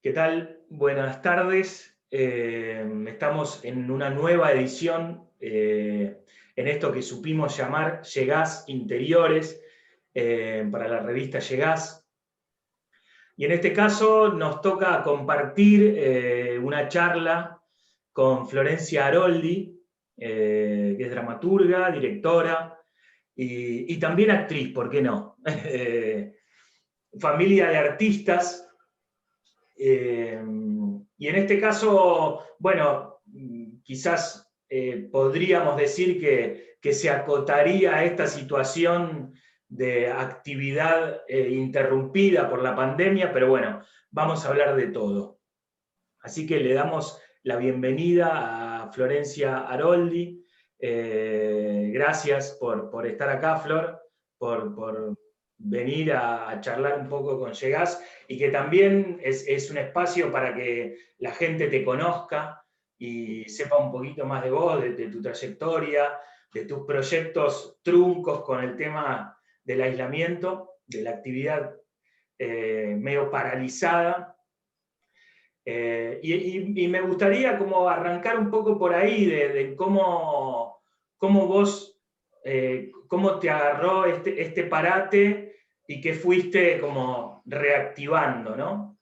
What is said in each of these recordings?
¿Qué tal? Buenas tardes. Estamos en una nueva edición, en esto que supimos llamar Llegás Interiores, para la revista Llegás. Y en este caso nos toca compartir una charla con Florencia Aroldi, que es dramaturga, directora y también actriz, ¿por qué no? Familia de artistas. Y en este caso, bueno, quizás podríamos decir que se acotaría a esta situación de actividad interrumpida por la pandemia, pero bueno, vamos a hablar de todo. Así que le damos la bienvenida a Florencia Aroldi. Gracias por estar acá, Flor, por venir a charlar un poco con Llegás, y que también es un espacio para que la gente te conozca y sepa un poquito más de vos, de tu trayectoria, de tus proyectos truncos con el tema del aislamiento, de la actividad medio paralizada. Y me gustaría como arrancar un poco por ahí de cómo vos, cómo te agarró este parate y que fuiste como reactivando, ¿no?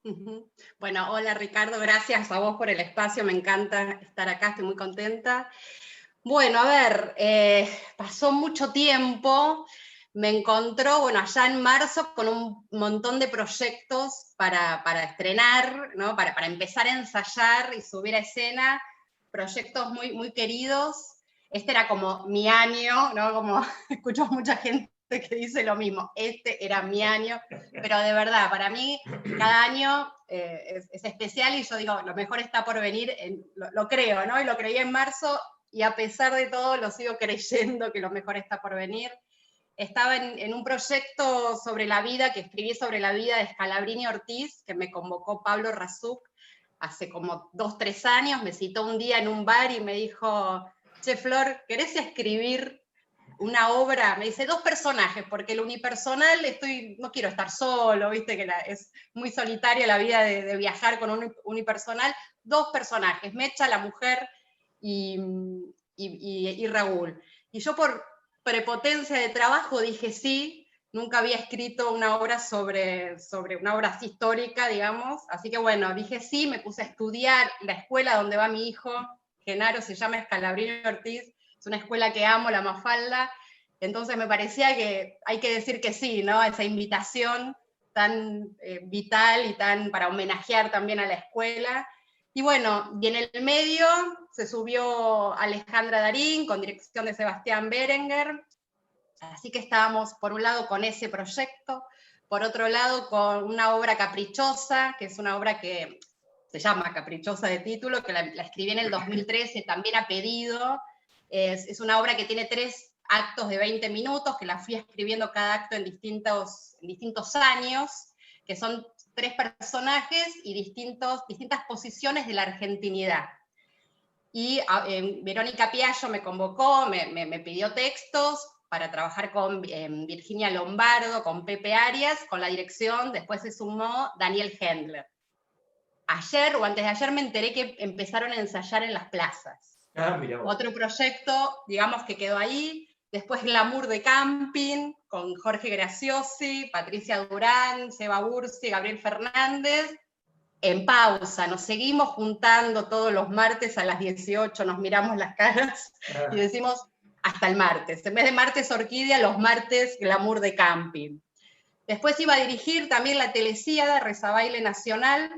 Ujú. Bueno, hola Ricardo, gracias a vos por el espacio, me encanta estar acá, estoy muy contenta. Bueno, a ver, pasó mucho tiempo, me encontró, bueno, allá en marzo con un montón de proyectos para estrenar, ¿no? Para empezar a ensayar y subir a escena, proyectos muy, muy queridos. Este era como mi año, ¿no? Como escucho mucha gente que dice lo mismo, este era mi año, pero de verdad, para mí cada año es especial y yo digo, lo mejor está por venir, lo creo, ¿no? Y lo creí en marzo y a pesar de todo lo sigo creyendo que lo mejor está por venir. Estaba en un proyecto sobre la vida, que escribí sobre la vida de Scalabrini Ortiz, que me convocó Pablo Razuk hace como 2, 3 años, me citó un día en un bar y me dijo, che Flor, ¿querés escribir una obra? Me dice, 2 personajes, porque el unipersonal no quiero estar solo, viste que es muy solitaria la vida de viajar con un unipersonal. 2 personajes, Mecha, la mujer, y, y Raúl. Y yo por prepotencia de trabajo dije sí, nunca había escrito una obra sobre una obra así histórica, digamos, así que bueno, dije sí, me puse a estudiar la escuela donde va mi hijo, Genaro, se llama Scalabrini Ortiz, es una escuela que amo, la Mafalda, entonces me parecía que hay que decir que sí, ¿no? A esa invitación tan vital y tan para homenajear también a la escuela. Y bueno, y en el medio se subió Alejandra Darín con dirección de Sebastián Berenguer, así que estábamos por un lado con ese proyecto, por otro lado con una obra caprichosa, que es una obra que se llama Caprichosa de título, que la escribí en el 2013, también a pedido. Es una obra que tiene 3 actos de 20 minutos, que la fui escribiendo cada acto en distintos años, que son 3 personajes y distintas posiciones de la argentinidad. Y Verónica Piaggio me convocó, me pidió textos para trabajar con Virginia Lombardo, con Pepe Arias, con la dirección, después se sumó Daniel Hendler. Ayer o antes de ayer me enteré que empezaron a ensayar en las plazas. Ah, mirá vos. Otro proyecto, digamos, que quedó ahí. Después Glamour de Camping, con Jorge Graciosi, Patricia Durán, Seba Bursi, Gabriel Fernández. En pausa, nos seguimos juntando todos los martes a las 18, nos miramos las caras y decimos hasta el martes. En vez de martes orquídea, los martes Glamour de Camping. Después iba a dirigir también la Telesíada, Rezabaile Nacional,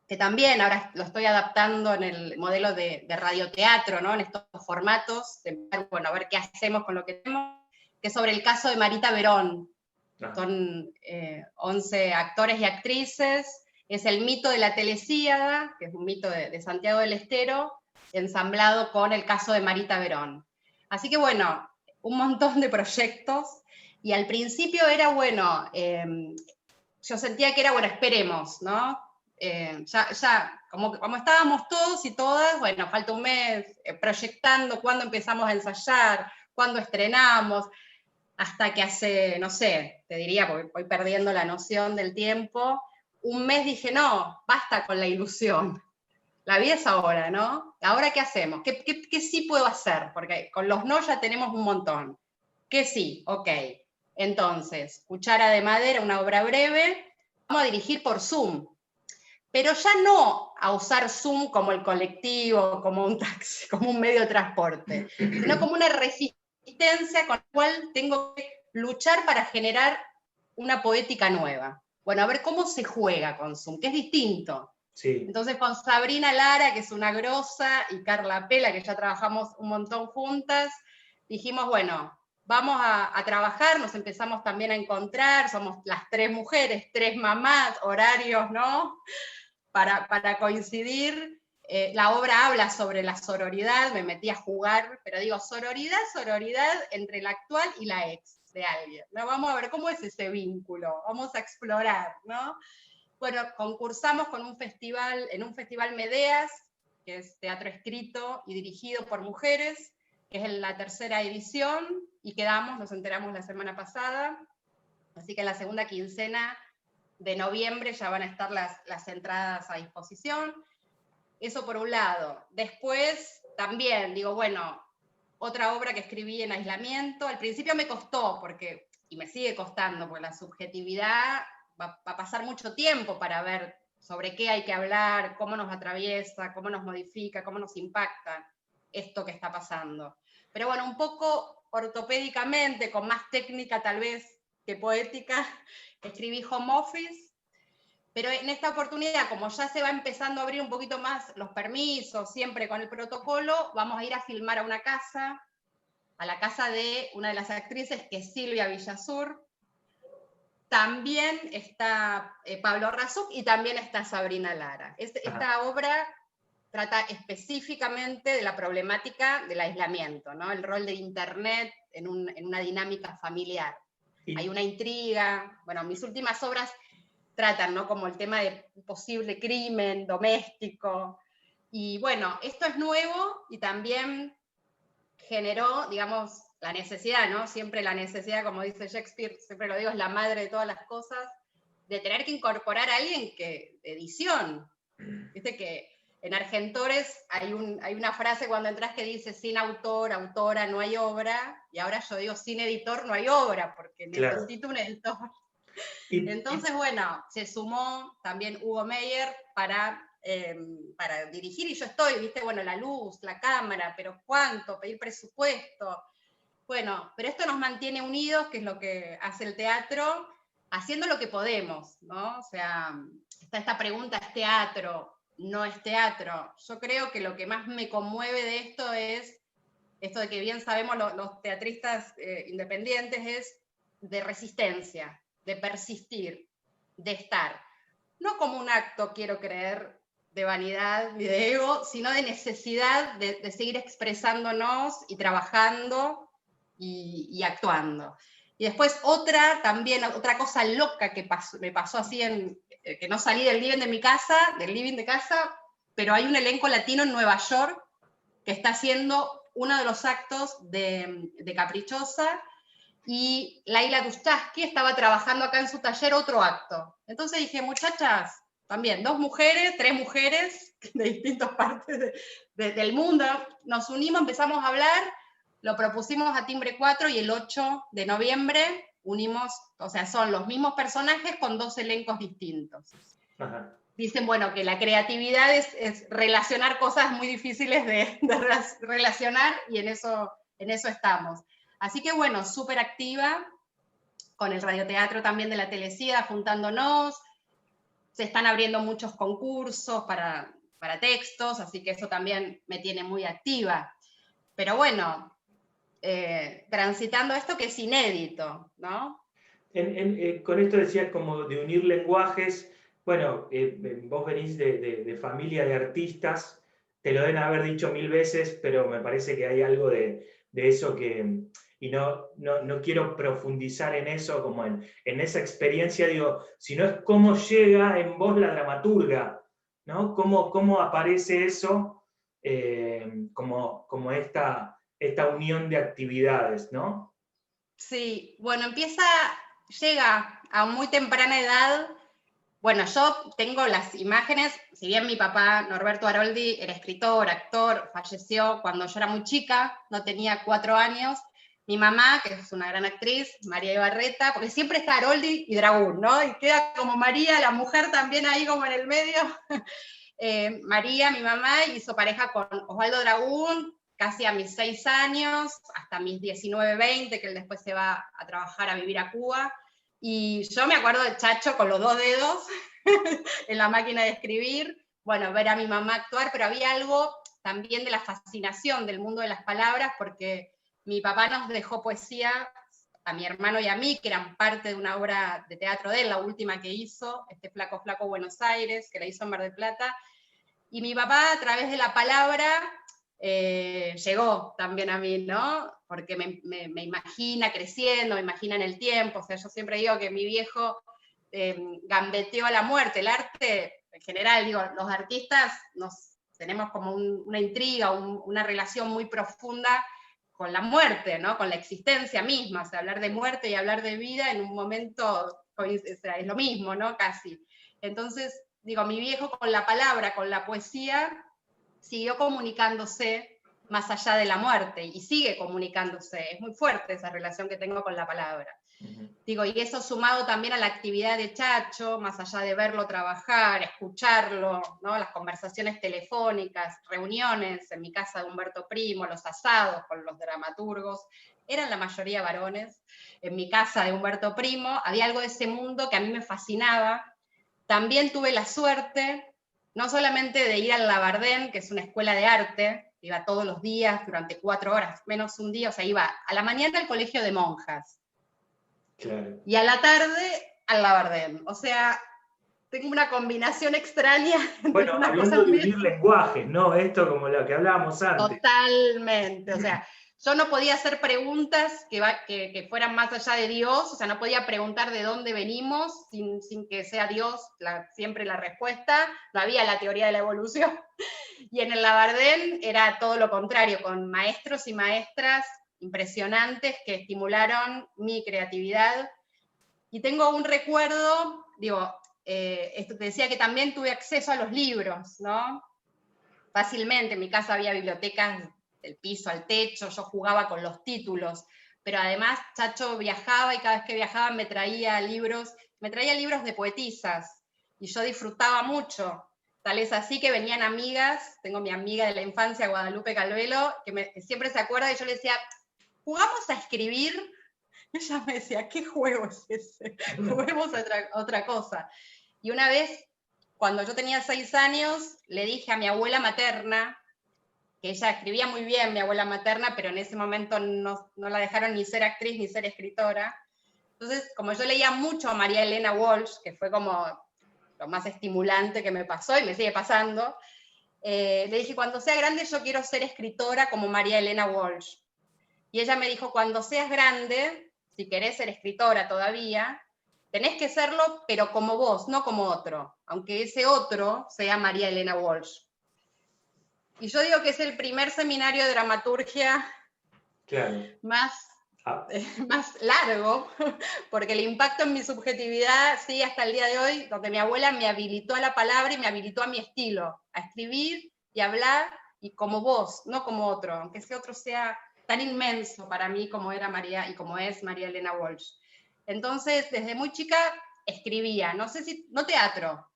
que también ahora lo estoy adaptando en el modelo de radioteatro, ¿no? En estos formatos, de bueno, a ver qué hacemos con lo que tenemos, que es sobre el caso de Marita Verón. Son 11 actores y actrices, es el mito de la Telesíada, que es un mito de Santiago del Estero, ensamblado con el caso de Marita Verón. Así que bueno, un montón de proyectos, y al principio era bueno, yo sentía que era bueno, esperemos, ¿no? Ya como estábamos todos y todas, bueno, falta un mes proyectando cuándo empezamos a ensayar, cuándo estrenamos, hasta que hace, no sé, te diría, porque voy perdiendo la noción del tiempo, un mes dije, no, basta con la ilusión. La vida es ahora, ¿no? ¿Ahora qué hacemos? ¿Qué sí puedo hacer? Porque con los no ya tenemos un montón. ¿Qué sí? Ok. Entonces, Cuchara de Madera, una obra breve, vamos a dirigir por Zoom. Pero ya no a usar Zoom como el colectivo, como un taxi, como un medio de transporte, sino como una resistencia con la cual tengo que luchar para generar una poética nueva. Bueno, a ver cómo se juega con Zoom, que es distinto. Sí. Entonces con Sabrina Lara, que es una grosa, y Carla Pela, que ya trabajamos un montón juntas, dijimos, bueno, vamos a trabajar, nos empezamos también a encontrar, somos las 3 mujeres, 3 mamás, horarios, ¿no? Para coincidir. La obra habla sobre la sororidad, me metí a jugar, pero digo, sororidad entre la actual y la ex de alguien, ¿no? Vamos a ver cómo es ese vínculo, vamos a explorar, ¿no? Bueno, concursamos con en un festival Medeas, que es teatro escrito y dirigido por mujeres, que es la 3ª edición, y nos enteramos la semana pasada, así que en la segunda quincena de noviembre ya van a estar las entradas a disposición. Eso por un lado. Después también, digo, bueno, otra obra que escribí en aislamiento. Al principio me costó, y me sigue costando, porque la subjetividad va a pasar mucho tiempo para ver sobre qué hay que hablar, cómo nos atraviesa, cómo nos modifica, cómo nos impacta esto que está pasando. Pero bueno, un poco ortopédicamente, con más técnica tal vez que poética, escribí Home Office, pero en esta oportunidad, como ya se va empezando a abrir un poquito más los permisos, siempre con el protocolo, vamos a ir a filmar a una casa, a la casa de una de las actrices, que es Silvia Villasur. También está Pablo Razuk y también está Sabrina Lara. Esta obra trata específicamente de la problemática del aislamiento, ¿no? El rol de Internet en una dinámica familiar. Hay una intriga. Bueno, mis últimas obras tratan, ¿no? Como el tema de posible crimen doméstico. Y bueno, esto es nuevo y también generó, digamos, la necesidad, ¿no? Siempre la necesidad, como dice Shakespeare, siempre lo digo, es la madre de todas las cosas, de tener que incorporar a alguien de edición. Viste que en Argentores hay una frase cuando entras que dice, sin autor, autora, no hay obra, y ahora yo digo, sin editor, no hay obra, porque necesito un editor. Entonces, bueno, se sumó también Hugo Meyer para dirigir, y yo estoy, viste, bueno, la luz, la cámara, pero ¿cuánto? Pedir presupuesto. Bueno, pero esto nos mantiene unidos, que es lo que hace el teatro, haciendo lo que podemos, ¿no? O sea, está esta pregunta, ¿es teatro? ¿No es teatro? Yo creo que lo que más me conmueve de esto es, esto de que bien sabemos los teatristas independientes, es de resistencia, de persistir, de estar. No como un acto, quiero creer, de vanidad ni de ego, sino de necesidad de seguir expresándonos y trabajando y actuando. Y después otra cosa loca que me pasó así, que no salí del living de casa, pero hay un elenco latino en Nueva York que está haciendo uno de los actos de Caprichosa, y Laila Dustaski estaba trabajando acá en su taller otro acto. Entonces dije, muchachas, también 2 mujeres, 3 mujeres de distintas partes del mundo, nos unimos, empezamos a hablar, lo propusimos a Timbre 4 y el 8 de noviembre unimos, o sea, son los mismos personajes con 2 elencos distintos. Ajá. Dicen, bueno, que la creatividad es relacionar cosas muy difíciles de relacionar, y en eso estamos. Así que bueno, súper activa, con el radioteatro también de la Telecida, juntándonos. Se están abriendo muchos concursos para textos, así que eso también me tiene muy activa. Pero bueno, transitando esto que es inédito, ¿no? Con esto decías como de unir lenguajes. Bueno, vos venís de familia de artistas, te lo deben haber dicho 1000 veces, pero me parece que hay algo de eso y no quiero profundizar en eso, como en esa experiencia, digo, sino es cómo llega en vos la dramaturga, ¿no? Cómo aparece eso como esta unión de actividades, ¿no? Sí, bueno, llega a muy temprana edad Bueno, yo tengo las imágenes, si bien mi papá, Norberto Aroldi, era escritor, actor, falleció cuando yo era muy chica, no tenía 4 años. Mi mamá, que es una gran actriz, María Ibarreta, porque siempre está Aroldi y Dragún, ¿no? Y queda como María, la mujer también ahí como en el medio. María, mi mamá, hizo pareja con Osvaldo Dragún casi a mis 6 años, hasta mis 19, 20, que él después se va a trabajar, a vivir a Cuba. Y yo me acuerdo de Chacho con los 2 dedos en la máquina de escribir, bueno, ver a mi mamá actuar, pero había algo también de la fascinación del mundo de las palabras, porque mi papá nos dejó poesía a mi hermano y a mí, que eran parte de una obra de teatro de él, la última que hizo, Flaco Flaco Buenos Aires, que la hizo en Mar del Plata, y mi papá a través de la palabra llegó también a mí, ¿no? Porque me imagina creciendo, me imagina en el tiempo, o sea, yo siempre digo que mi viejo gambeteó a la muerte, el arte, en general, digo, los artistas tenemos como una intriga, una relación muy profunda con la muerte, ¿no? Con la existencia misma, o sea, hablar de muerte y hablar de vida en un momento, o sea, es lo mismo, ¿no? Casi. Entonces, digo, mi viejo con la palabra, con la poesía, siguió comunicándose más allá de la muerte y sigue comunicándose. Es muy fuerte esa relación que tengo con la palabra. Digo, y eso sumado también a la actividad de Chacho, más allá de verlo trabajar, escucharlo, ¿no? Las conversaciones telefónicas, reuniones en mi casa de Humberto Primo, los asados con los dramaturgos, eran la mayoría varones. En mi casa de Humberto Primo había algo de ese mundo que a mí me fascinaba. También tuve la suerte, no solamente de ir al Labardén, que es una escuela de arte, iba todos los días durante 4 horas, menos un día, o sea, iba a la mañana al colegio de monjas, claro, y a la tarde al Labardén. O sea, tengo una combinación extraña entre bueno, unas hablando cosas de muy... unir lenguajes, ¿no? Esto como lo que hablábamos antes. Totalmente, o sea, yo no podía hacer preguntas que fueran más allá de Dios, o sea, no podía preguntar de dónde venimos sin que sea Dios siempre la respuesta, no había la teoría de la evolución. Y en el Labardén era todo lo contrario, con maestros y maestras impresionantes que estimularon mi creatividad. Y tengo un recuerdo, digo, esto te decía que también tuve acceso a los libros, ¿no? Fácilmente, en mi casa había bibliotecas del piso al techo, yo jugaba con los títulos, pero además Chacho viajaba y cada vez que viajaba me traía libros de poetisas, y yo disfrutaba mucho. Tal es así que venían amigas, tengo mi amiga de la infancia, Guadalupe Calvelo, que siempre se acuerda, y yo le decía, ¿jugamos a escribir? Y ella me decía, ¿qué juego es ese? Juguemos a otra cosa. Y una vez, cuando yo tenía 6 años, le dije a mi abuela materna, que ella escribía muy bien, mi abuela materna, pero en ese momento no la dejaron ni ser actriz ni ser escritora. Entonces, como yo leía mucho a María Elena Walsh, que fue como lo más estimulante que me pasó y me sigue pasando, le dije, cuando sea grande yo quiero ser escritora como María Elena Walsh. Y ella me dijo, cuando seas grande, si querés ser escritora todavía, tenés que serlo, pero como vos, no como otro, aunque ese otro sea María Elena Walsh. Y yo digo que es el primer seminario de dramaturgia Claro. más, más largo, porque el impacto en mi subjetividad sigue hasta el día de hoy, donde mi abuela me habilitó a la palabra y me habilitó a mi estilo, a escribir y hablar, y como vos, no como otro, aunque ese otro sea tan inmenso para mí como era María y como es María Elena Walsh. Entonces, desde muy chica escribía, no teatro,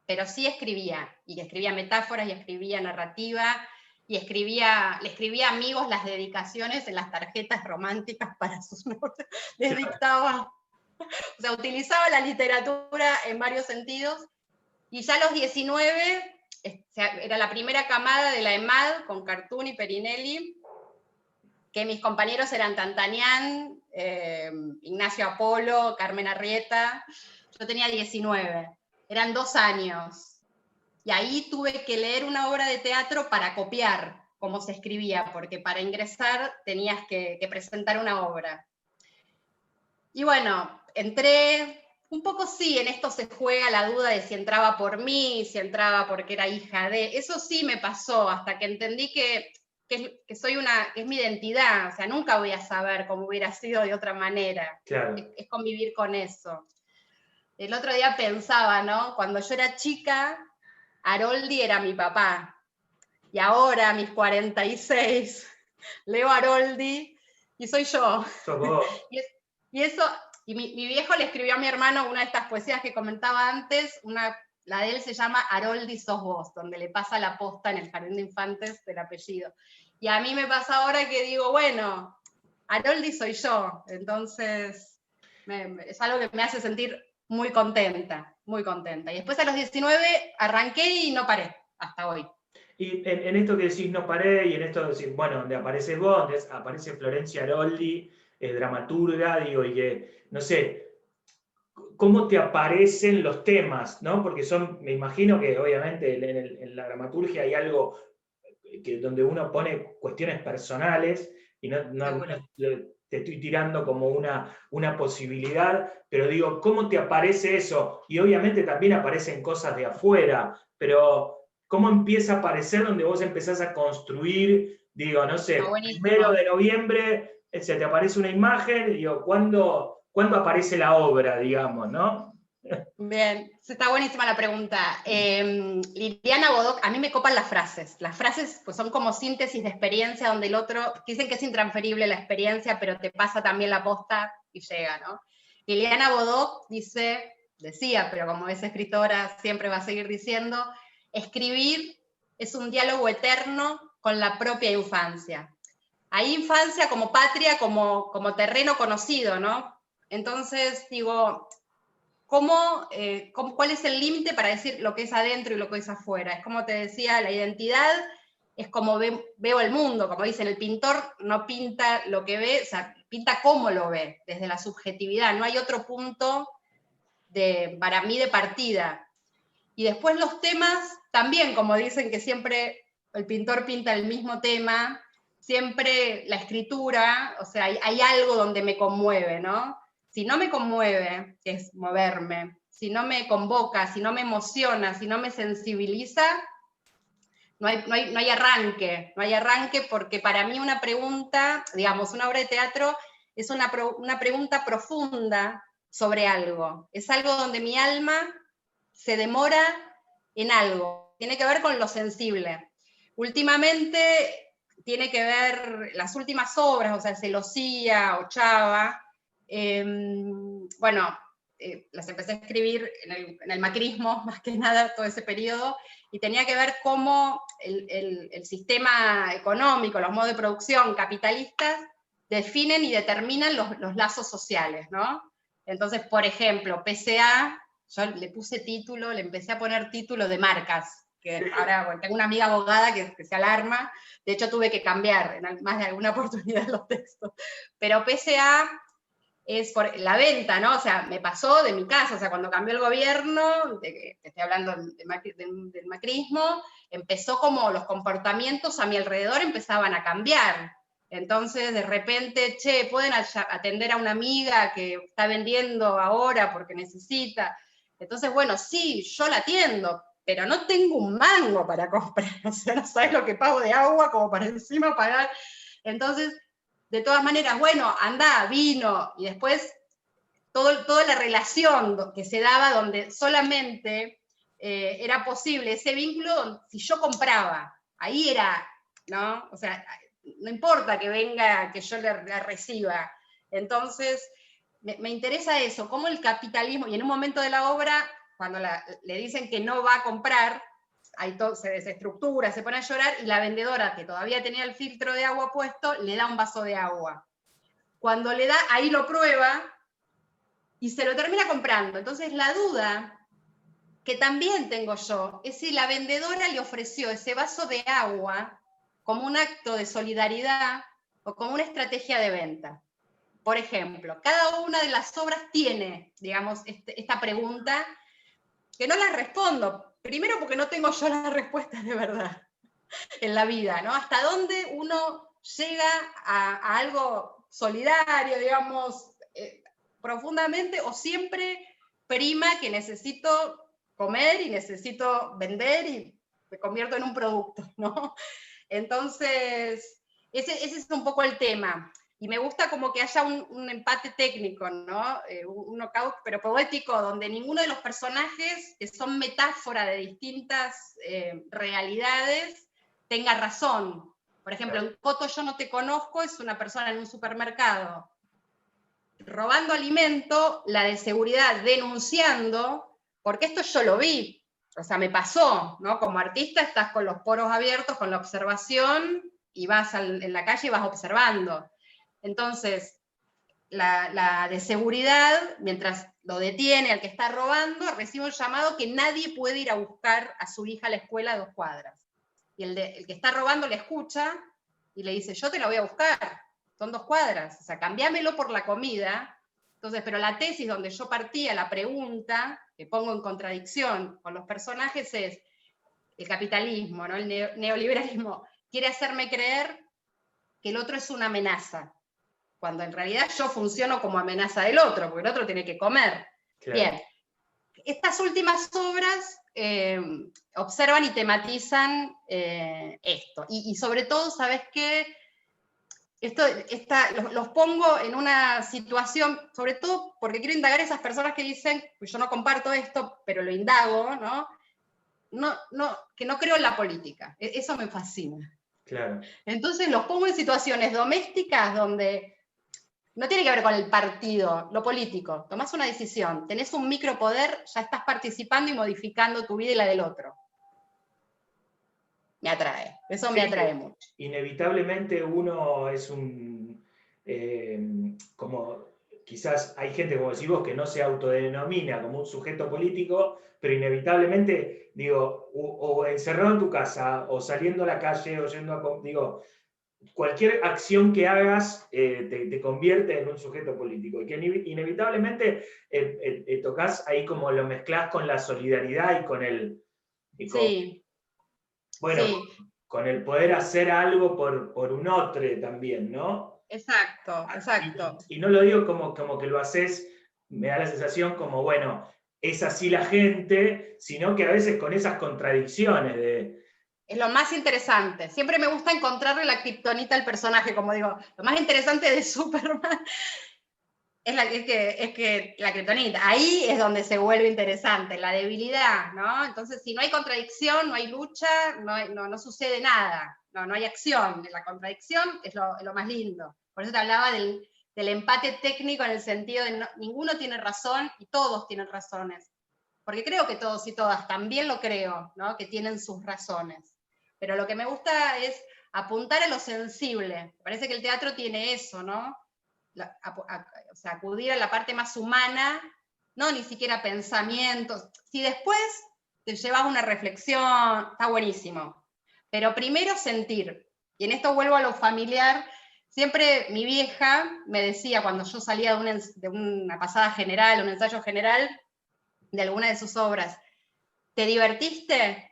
pero sí escribía, y escribía metáforas, y escribía narrativa, y le escribía a amigos las dedicaciones en las tarjetas románticas para sus notas, les dictaba, o sea, utilizaba la literatura en varios sentidos, y ya a los 19, era la primera camada de la EMAD, con Cartoon y Perinelli, que mis compañeros eran Tantanián, Ignacio Apolo, Carmen Arrieta, yo tenía 19, eran 2 años, y ahí tuve que leer una obra de teatro para copiar cómo se escribía, porque para ingresar tenías que presentar una obra. Y bueno, entré, un poco sí, en esto se juega la duda de si entraba por mí, si entraba porque era hija de, eso sí me pasó, hasta que entendí que es mi identidad, o sea, nunca voy a saber cómo hubiera sido de otra manera, Claro. es convivir con eso. el otro día pensaba, ¿no? Cuando yo era chica, Haroldi era mi papá. Y ahora, a mis 46, leo Haroldi y soy yo. Sos vos. Y eso, y mi viejo le escribió a mi hermano una de estas poesías que comentaba antes, la de él se llama Haroldi sos vos, donde le pasa la posta en el jardín de infantes del apellido. Y a mí me pasa ahora que digo, bueno, Haroldi soy yo, entonces es algo que me hace sentir muy contenta, muy contenta. Y después a los 19 arranqué y no paré, hasta hoy. Y en esto que decís no paré, y en esto de decir, bueno, donde apareces vos, donde aparece Florencia Aroldi, dramaturga, digo, y que, no sé, cómo te aparecen los temas, ¿no? Porque me imagino que obviamente en la dramaturgia hay algo donde uno pone cuestiones personales, y te estoy tirando como una posibilidad, pero digo, ¿cómo te aparece eso? Y obviamente también aparecen cosas de afuera, pero ¿cómo empieza a aparecer donde vos empezás a construir? Digo, no sé, 1 de noviembre se te aparece una imagen, digo, ¿cuándo aparece la obra, digamos, no? Bien, está buenísima la pregunta. Liliana Bodoc, a mí me copan las frases. Las frases pues, son como síntesis de experiencia donde el otro, dicen que es intransferible la experiencia, pero te pasa también la posta y llega, ¿no? Liliana Bodoc decía, pero como es escritora siempre va a seguir diciendo, escribir es un diálogo eterno con la propia infancia. Hay infancia como patria, como terreno conocido, ¿no? Entonces, digo, ¿cuál es el límite para decir lo que es adentro y lo que es afuera? Es como te decía, la identidad es como veo el mundo, como dicen, el pintor no pinta lo que ve, o sea, pinta cómo lo ve, desde la subjetividad, no hay otro punto para mí de partida. Y después los temas, también, como dicen que siempre el pintor pinta el mismo tema, siempre la escritura, o sea, hay algo donde me conmueve, ¿no? Si no me conmueve, que es moverme, si no me convoca, si no me emociona, si no me sensibiliza, no hay arranque, porque para mí una pregunta, digamos, una obra de teatro es una pregunta profunda sobre algo. Es algo donde mi alma se demora en algo. Tiene que ver con lo sensible. Últimamente tiene que ver las últimas obras, o sea, Celosía o Chava. Las empecé a escribir en el macrismo, más que nada, todo ese periodo, y tenía que ver cómo el sistema económico, los modos de producción capitalistas definen y determinan los lazos sociales, ¿no? Entonces, por ejemplo, PCA, yo le puse título, le empecé a poner título de marcas, que ahora bueno, tengo una amiga abogada que se alarma, de hecho tuve que cambiar en más de alguna oportunidad los textos, pero PCA es por la venta, ¿no? O sea, me pasó de mi casa, o sea, cuando cambió el gobierno, te estoy hablando del macrismo, empezó como los comportamientos a mi alrededor empezaban a cambiar. Entonces, de repente, pueden atender a una amiga que está vendiendo ahora porque necesita. Entonces, bueno, sí, yo la atiendo, pero no tengo un mango para comprar, o sea, no sabes lo que pago de agua como para encima pagar. Entonces, de todas maneras, bueno, anda, vino, y después toda la relación que se daba donde solamente era posible ese vínculo si yo compraba. Ahí era, ¿no? O sea, no importa que venga, que yo la reciba. Entonces, me interesa eso, cómo el capitalismo, y en un momento de la obra, cuando le dicen que no va a comprar, ahí todo se desestructura, se pone a llorar, y la vendedora, que todavía tenía el filtro de agua puesto, le da un vaso de agua. Cuando le da, ahí lo prueba, y se lo termina comprando. Entonces la duda que también tengo yo es si la vendedora le ofreció ese vaso de agua como un acto de solidaridad o como una estrategia de venta. Por ejemplo, cada una de las obras tiene, digamos, esta pregunta que no la respondo. Primero porque no tengo yo las respuestas de verdad en la vida, ¿no? Hasta dónde uno llega a algo solidario, digamos, profundamente, o siempre prima que necesito comer y necesito vender y me convierto en un producto, ¿no? Entonces, ese es un poco el tema. Y me gusta como que haya un empate técnico, ¿no? Un knockout, pero poético, donde ninguno de los personajes, que son metáfora de distintas realidades, tenga razón. Por ejemplo, en Coto Yo No Te Conozco es una persona en un supermercado robando alimento, la de seguridad denunciando, porque esto yo lo vi, o sea, me pasó, ¿no? Como artista estás con los poros abiertos, con la observación, y vas en la calle y vas observando. Entonces, la de seguridad, mientras lo detiene al que está robando, recibe un llamado que nadie puede ir a buscar a su hija a la escuela a 2 cuadras. Y el que está robando le escucha y le dice, yo te la voy a buscar, son 2 cuadras, o sea, cambiámelo por la comida. Entonces, pero la tesis donde yo partía, la pregunta, que pongo en contradicción con los personajes, es el capitalismo, ¿no? El neoliberalismo quiere hacerme creer que el otro es una amenaza, cuando en realidad yo funciono como amenaza del otro, porque el otro tiene que comer. Claro. Bien, estas últimas obras observan y tematizan esto, y sobre todo, ¿sabes qué? Los pongo en una situación, sobre todo porque quiero indagar a esas personas que dicen, pues yo no comparto esto, pero lo indago, ¿no? Que no creo en la política. Eso me fascina. Claro. Entonces los pongo en situaciones domésticas donde no tiene que ver con el partido, lo político. Tomás una decisión, tenés un micropoder, ya estás participando y modificando tu vida y la del otro. Me atrae, eso sí, me atrae mucho. Inevitablemente uno es como quizás hay gente, como decís vos, que no se autodenomina como un sujeto político, pero inevitablemente, digo, o encerrado en tu casa, o saliendo a la calle, o yendo a... Digo, cualquier acción que hagas te convierte en un sujeto político. Y que inevitablemente tocas ahí como lo mezclás con la solidaridad y con el... sí. Bueno, sí. Con el poder hacer algo por un otro también, ¿no? Exacto. Y no lo digo como que lo haces, me da la sensación como, bueno, es así la gente, sino que a veces con esas contradicciones de... Es lo más interesante. Siempre me gusta encontrarle la kriptonita al personaje, como digo, lo más interesante de Superman es que la kriptonita, ahí es donde se vuelve interesante, la debilidad, ¿no? Entonces, si no hay contradicción, no hay lucha, no sucede nada, no hay acción. La contradicción es lo más lindo. Por eso te hablaba del empate técnico en el sentido de ninguno tiene razón y todos tienen razones. Porque creo que todos y todas, también lo creo, ¿no? Que tienen sus razones. Pero lo que me gusta es apuntar a lo sensible. Parece que el teatro tiene eso, ¿no? O sea, acudir a la parte más humana, no ni siquiera pensamientos. Si después te llevas una reflexión, está buenísimo. Pero primero sentir. Y en esto vuelvo a lo familiar. Siempre mi vieja me decía, cuando yo salía de una pasada general, un ensayo general, de alguna de sus obras, ¿te divertiste?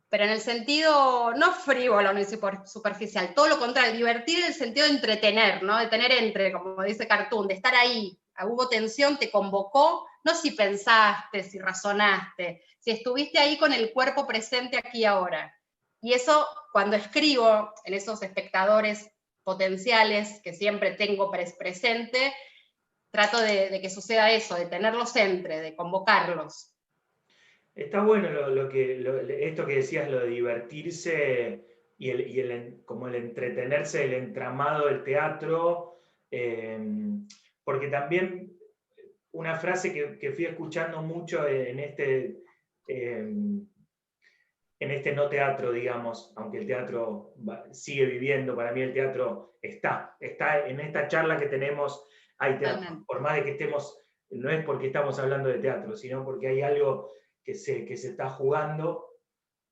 Pero en el sentido no frívolo ni superficial, todo lo contrario, divertir en el sentido de entretener, ¿no? De tener como dice Cartoon, de estar ahí. Hubo tensión, te convocó, no si pensaste, si razonaste, si estuviste ahí con el cuerpo presente aquí y ahora. Y eso, cuando escribo en esos espectadores potenciales que siempre tengo presente, trato de que suceda eso, de tenerlos de convocarlos. Está bueno esto que decías, lo de divertirse como el entretenerse, el entramado del teatro, porque también una frase que fui escuchando mucho en este no teatro, digamos, aunque el teatro sigue viviendo, para mí el teatro está en esta charla que tenemos, hay teatro, por más de que estemos, no es porque estamos hablando de teatro, sino porque hay algo que se está jugando,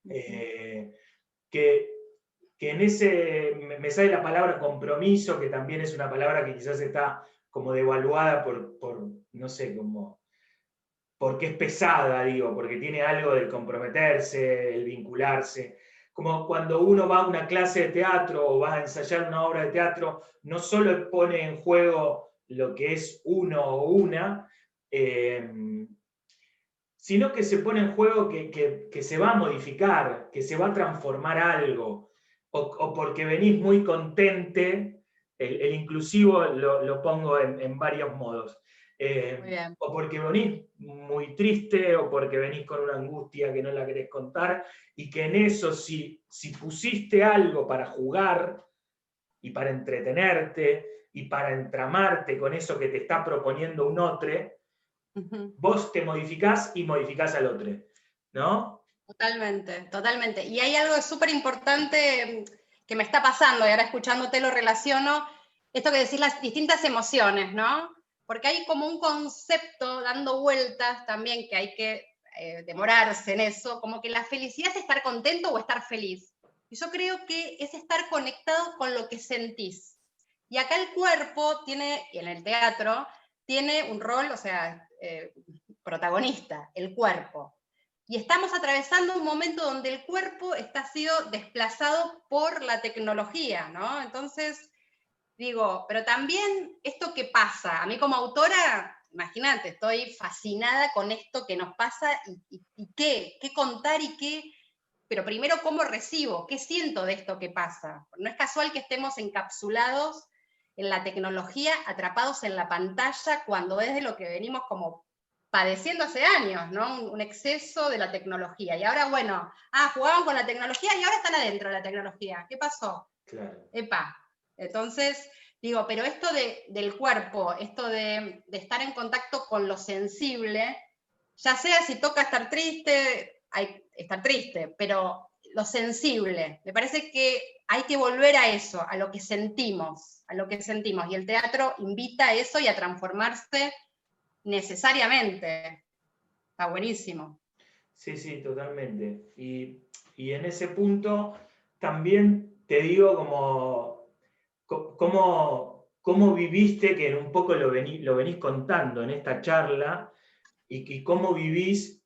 que en ese, me sale la palabra compromiso, que también es una palabra que quizás está como devaluada por no sé, como, porque es pesada, digo, porque tiene algo del comprometerse, el vincularse. Como cuando uno va a una clase de teatro o va a ensayar una obra de teatro, no solo pone en juego lo que es uno o una, sino que se pone en juego que se va a modificar, que se va a transformar algo, o porque venís muy contente el inclusivo lo pongo en varios modos. Muy bien. O porque venís muy triste, o porque venís con una angustia que no la querés contar, y que en eso, si pusiste algo para jugar y para entretenerte y para entramarte con eso que te está proponiendo un otro, vos te modificás y modificás al otro, ¿no? Totalmente, totalmente. Y hay algo súper importante que me está pasando, y ahora escuchándote lo relaciono, esto que decís, las distintas emociones, ¿no? Porque hay como un concepto dando vueltas también que hay que demorarse en eso, como que la felicidad es estar contento o estar feliz. Y yo creo que es estar conectado con lo que sentís. Y acá el cuerpo tiene, y en el teatro, tiene un rol, o sea, protagonista, el cuerpo. Y estamos atravesando un momento donde el cuerpo está sido desplazado por la tecnología, ¿no? Entonces, digo, pero también esto que pasa, a mí como autora, imagínate, estoy fascinada con esto que nos pasa y qué contar y qué, pero primero cómo recibo, qué siento de esto que pasa. No es casual que estemos encapsulados en la tecnología, atrapados en la pantalla, cuando es de lo que venimos como padeciendo hace años, ¿no? Un exceso de la tecnología. Y ahora, bueno, jugaban con la tecnología y ahora están adentro de la tecnología. ¿Qué pasó? Claro. Epa. Entonces, digo, pero esto del cuerpo, esto de estar en contacto con lo sensible, ya sea si toca estar triste, hay estar triste, pero lo sensible, me parece que hay que volver a eso, a lo que sentimos, y el teatro invita a eso y a transformarse necesariamente. Está buenísimo. Sí, sí, totalmente. Y en ese punto también te digo cómo viviste, que un poco lo venís contando en esta charla, y cómo vivís.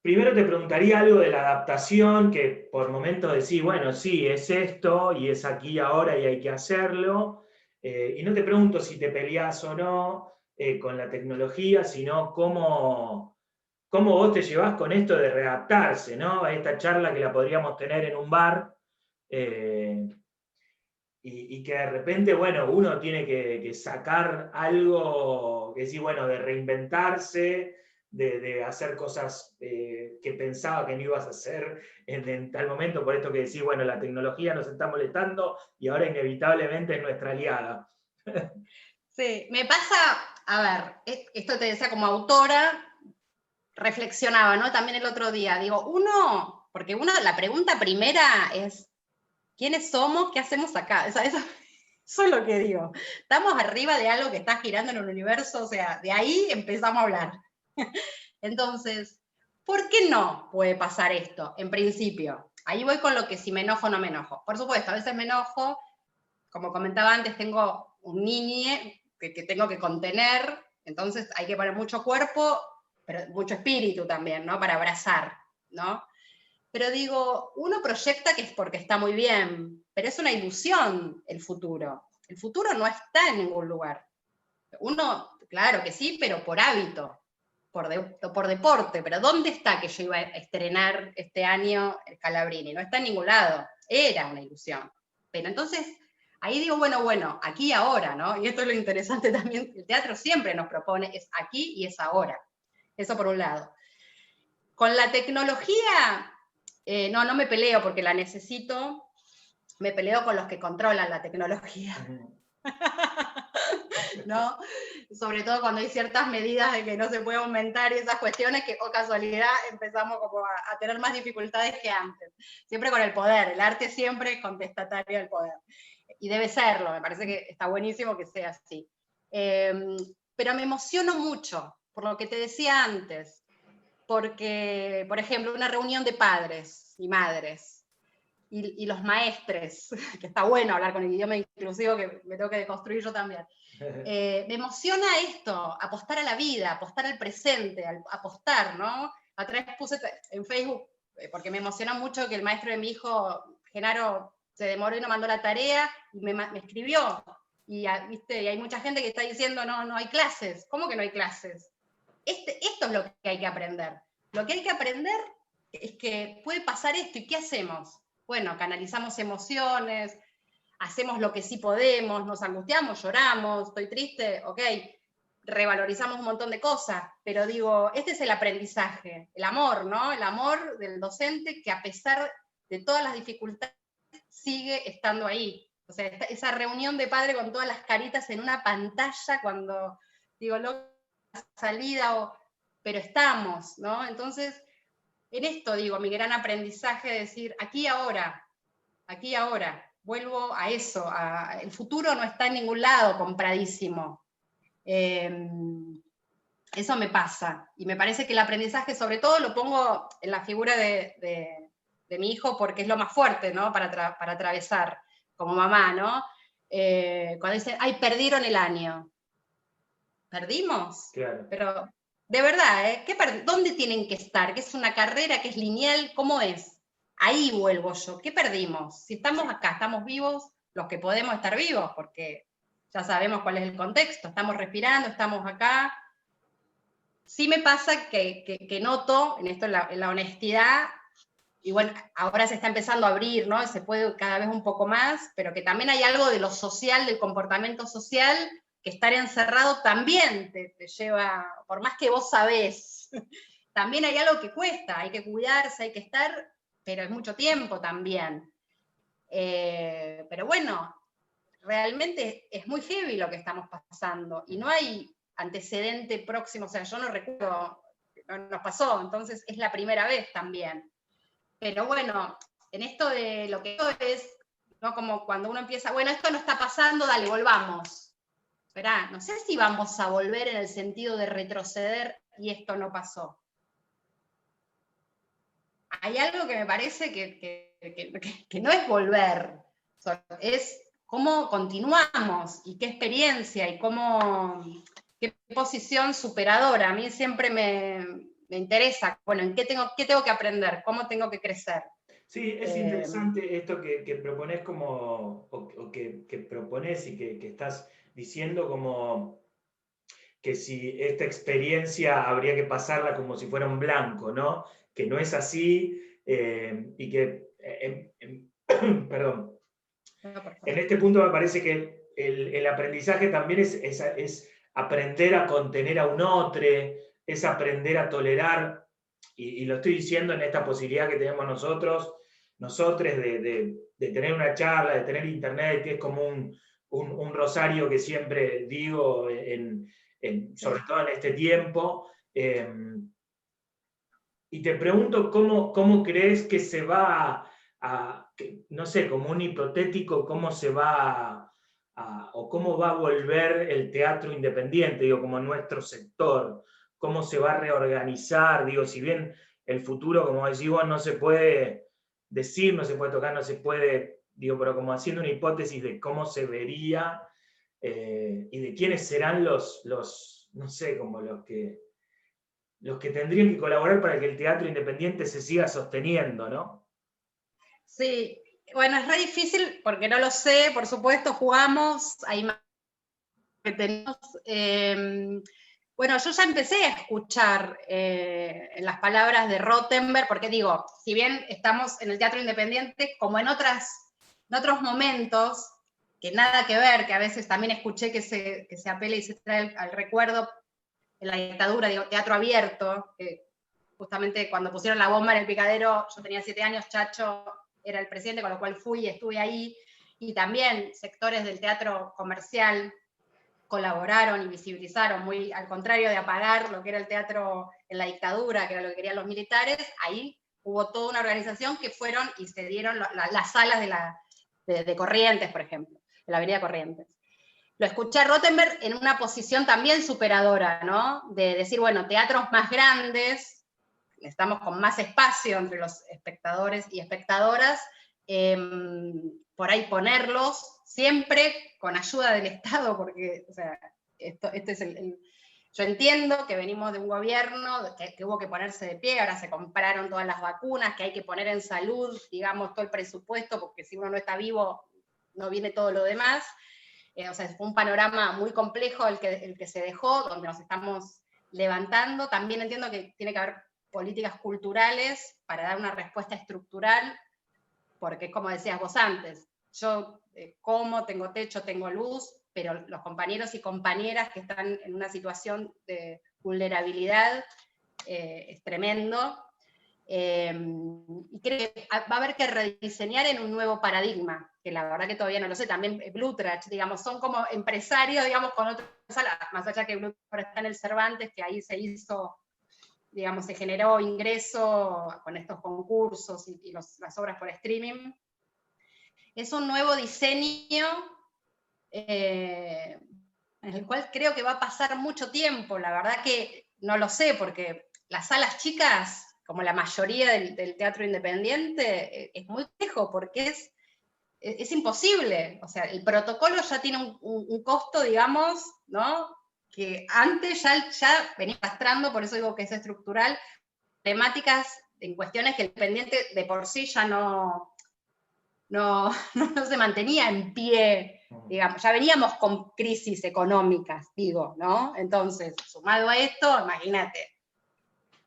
Primero te preguntaría algo de la adaptación, que por momentos decís, bueno, sí, es esto, y es aquí ahora y hay que hacerlo. Y no te pregunto si te peleás o no con la tecnología, sino cómo vos te llevás con esto de readaptarse, ¿no? A esta charla que la podríamos tener en un bar, y que de repente, bueno, uno tiene que sacar algo, que sí, bueno, de reinventarse, de hacer cosas que pensaba que no ibas a hacer en tal momento, por esto que decís, bueno, la tecnología nos está molestando y ahora inevitablemente es nuestra aliada. Sí, me pasa, a ver, esto te decía como autora, reflexionaba, ¿no? También el otro día, digo, porque la pregunta primera es, ¿quiénes somos? ¿Qué hacemos acá? Eso es lo que digo. Estamos arriba de algo que está girando en el universo, o sea, de ahí empezamos a hablar. Entonces, ¿por qué no puede pasar esto? En principio, ahí voy con lo que si me enojo o no me enojo. Por supuesto, a veces me enojo, como comentaba antes, tengo un niño que tengo que contener, entonces hay que poner mucho cuerpo, pero mucho espíritu también, ¿no? Para abrazar, ¿no? Pero digo, uno proyecta que es porque está muy bien, pero es una ilusión el futuro. El futuro no está en ningún lugar. Uno, claro que sí, pero por hábito, por deporte. Pero ¿dónde está que yo iba a estrenar este año el Scalabrini? No está en ningún lado. Era una ilusión. Pero entonces, ahí digo, bueno, aquí y ahora, ¿no? Y esto es lo interesante también. El teatro siempre nos propone, es aquí y es ahora. Eso por un lado. Con la tecnología, no me peleo porque la necesito, me peleo con los que controlan la tecnología. ¿No? Sobre todo cuando hay ciertas medidas de que no se puede aumentar y esas cuestiones que, casualidad, empezamos como a tener más dificultades que antes. Siempre con el poder, el arte siempre es contestatario del poder. Y debe serlo, me parece que está buenísimo que sea así. Pero me emociono mucho, por lo que te decía antes, porque, por ejemplo, una reunión de padres y madres, y los maestres, que está bueno hablar con el idioma inclusivo, que me tengo que deconstruir yo también. Me emociona esto, apostar a la vida, apostar al presente, apostar, ¿no? Otra vez puse en Facebook, porque me emociona mucho que el maestro de mi hijo, Genaro, se demoró y no mandó la tarea, y me escribió, ¿viste? Y hay mucha gente que está diciendo, no hay clases. ¿Cómo que no hay clases? Esto es lo que hay que aprender. Lo que hay que aprender es que puede pasar esto, ¿y qué hacemos? bueno, canalizamos emociones, hacemos lo que sí podemos, nos angustiamos, lloramos, estoy triste, ok, revalorizamos un montón de cosas, pero digo, este es el aprendizaje, el amor, ¿no? El amor del docente que a pesar de todas las dificultades sigue estando ahí. O sea, esa reunión de padre con todas las caritas en una pantalla cuando digo, la salida, pero estamos, ¿no? Entonces, en esto digo, mi gran aprendizaje de decir, aquí y ahora, vuelvo a eso, el futuro no está en ningún lado compradísimo. Eso me pasa, y me parece que el aprendizaje, sobre todo lo pongo en la figura de mi hijo, porque es lo más fuerte, ¿no? Para atravesar, como mamá, ¿no? Cuando dicen, ay, perdieron el año. ¿Perdimos? Claro. Pero, de verdad, ¿dónde tienen que estar? ¿Qué es una carrera? ¿Qué es lineal? ¿Cómo es? Ahí vuelvo yo. ¿Qué perdimos? Si estamos acá, estamos vivos, los que podemos estar vivos, porque ya sabemos cuál es el contexto. Estamos respirando, estamos acá. Sí me pasa que noto, en esto, en la honestidad, y bueno, ahora se está empezando a abrir, ¿no? Se puede cada vez un poco más, pero que también hay algo de lo social, del comportamiento social, que estar encerrado también te lleva, por más que vos sabés, también hay algo que cuesta, hay que cuidarse, hay que estar, pero es mucho tiempo también. Pero bueno, realmente es muy heavy lo que estamos pasando, y no hay antecedente próximo, o sea, yo no recuerdo, no nos pasó, entonces es la primera vez también. Pero bueno, en esto de lo que es, ¿no? Como cuando uno empieza, bueno, esto no está pasando, dale, volvamos. Esperá, no sé si vamos a volver en el sentido de retroceder y esto no pasó. Hay algo que me parece que no es volver, es cómo continuamos y qué experiencia y qué posición superadora. A mí siempre me interesa, bueno, ¿en qué tengo que aprender? ¿Cómo tengo que crecer? Sí, es interesante esto que propones o que propones y que estás diciendo como que si esta experiencia habría que pasarla como si fuera un blanco, ¿no? Que no es así y que, perdón, en este punto me parece que el aprendizaje también es aprender a contener a un otro, es aprender a tolerar, y lo estoy diciendo en esta posibilidad que tenemos nosotros de tener una charla, de tener internet, que es como un rosario que siempre digo, sobre todo en este tiempo. Y te pregunto cómo crees que se va no sé, como un hipotético, cómo se va o cómo va a volver el teatro independiente, digo, como nuestro sector, cómo se va a reorganizar, digo, si bien el futuro, como decís vos, no se puede decir, no se puede tocar, no se puede, digo, pero como haciendo una hipótesis de cómo se vería y de quiénes serán no sé, como los que tendrían que colaborar para que el teatro independiente se siga sosteniendo, ¿no? Sí, bueno, es re difícil porque no lo sé, por supuesto, jugamos, hay más que tenemos. Bueno, yo ya empecé a escuchar en las palabras de Rothenberg, porque digo, si bien estamos en el teatro independiente, como en otros momentos, que nada que ver, que a veces también escuché que se apela y se trae al recuerdo en la dictadura, digo, teatro abierto, que justamente cuando pusieron la bomba en el Picadero, yo tenía 7 años, Chacho era el presidente, con lo cual fui y estuve ahí, y también sectores del teatro comercial colaboraron y visibilizaron, muy al contrario de apagar lo que era el teatro en la dictadura, que era lo que querían los militares, ahí hubo toda una organización que fueron y se dieron las salas de Corrientes, por ejemplo, de la avenida Corrientes. Lo escuché a Rothenberg en una posición también superadora, ¿no? De decir, bueno, teatros más grandes, estamos con más espacio entre los espectadores y espectadoras, por ahí ponerlos, siempre con ayuda del Estado, porque, o sea, este es yo entiendo que venimos de un gobierno que hubo que ponerse de pie, ahora se compraron todas las vacunas, que hay que poner en salud, digamos, todo el presupuesto, porque si uno no está vivo, no viene todo lo demás. O sea, fue un panorama muy complejo el que se dejó, donde nos estamos levantando. También entiendo que tiene que haber políticas culturales para dar una respuesta estructural porque como decías vos antes, yo como, tengo techo, tengo luz, pero los compañeros y compañeras que están en una situación de vulnerabilidad es tremendo. Y creo que va a haber que rediseñar en un nuevo paradigma, que la verdad que todavía no lo sé, también Blutrach, digamos, son como empresarios, digamos, con otra sala, más allá que Blutrach está en el Cervantes, que ahí se hizo, digamos, se generó ingreso con estos concursos y las obras por streaming. Es un nuevo diseño en el cual creo que va a pasar mucho tiempo, la verdad que no lo sé, porque las salas chicas, como la mayoría del teatro independiente, es muy lejos, porque es imposible, o sea, el protocolo ya tiene un costo, digamos, ¿no? Que antes ya venía arrastrando, por eso digo que es estructural, temáticas en cuestiones que el independiente de por sí ya no se mantenía en pie, digamos, ya veníamos con crisis económicas, digo, ¿no? Entonces, sumado a esto, imagínate,